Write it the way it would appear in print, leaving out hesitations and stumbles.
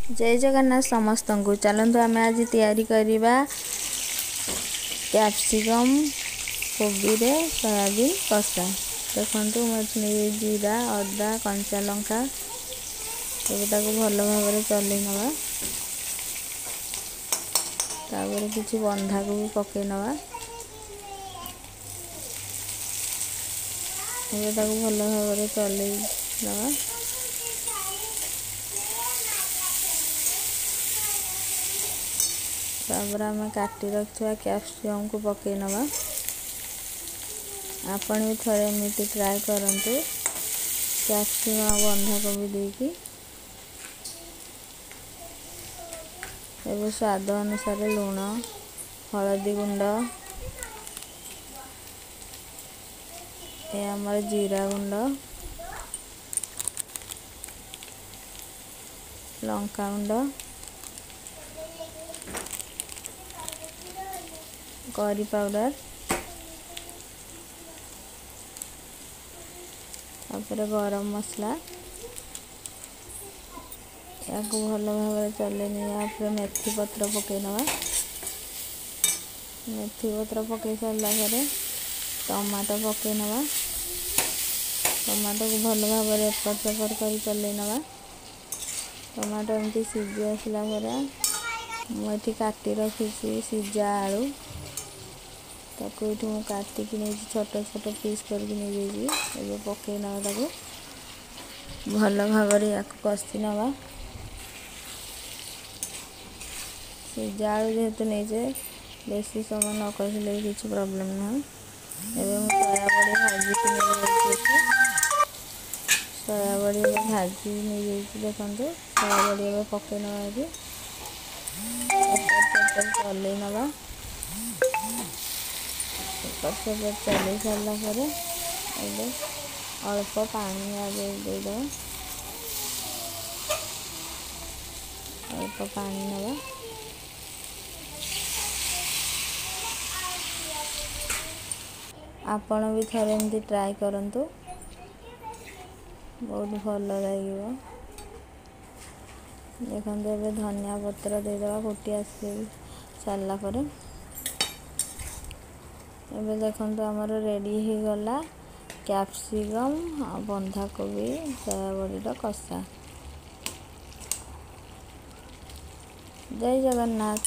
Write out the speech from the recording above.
जय जगन्नाथ समस्त को चलतु आम आज तैयारी करवा कैप्सिकम कोबी रे सोयाबीन कषा। देखो मुझे जीरा अदा कंचा लंका भल भाव चल नवा किसी बंधा को भी पकई नवा भल भाव चल नवा तापर आम काटी रखा कैप्सिकम को पकई नवा। आपण भी थोड़े एमती ट्राए करंतु कैप्सिकम बंधा कोबी देकी एवं स्वाद अनुसार लुण हलदी गुंड आमर जीरा गुंड लंका गुंड करी पाउडर तापर गरम मसला या भल भाव चले नहीं मेथी पत्र पकई नवा। मेथी पत्र पकई सारा टमाटो पकई नवा। टमाटो को भल भाव एपट सेपट कर चल नवा। टमाटो एमती सीझी आसला मुझे काटी रखी सीझा आलू ताको ये काटिकी नहीं छोट छोट पीस करके पकई नवा भल भाव या कषि नवा। सीझा आलू जेहेतु नहीं बेसी समय न कषिले किसी प्रॉब्लम ना। सोयाबड़ी भाजिकी सोयाबड़ी भाजी नहीं देखो सोयाबड़ी पकई नवा चल नवा चल सारापर अल्प पानी देद अल्प पानी नवा आपण भी थोड़े एमती ट्राए करंतु बहुत भल लगे। देखो ए धनिया पत्र देदेवा फुटी आस सारापर एबे देखो आमर रेडी हो गला कैप्सिकम बंधा कोबी सोयाबड़ी कषा। जय जगन्नाथ।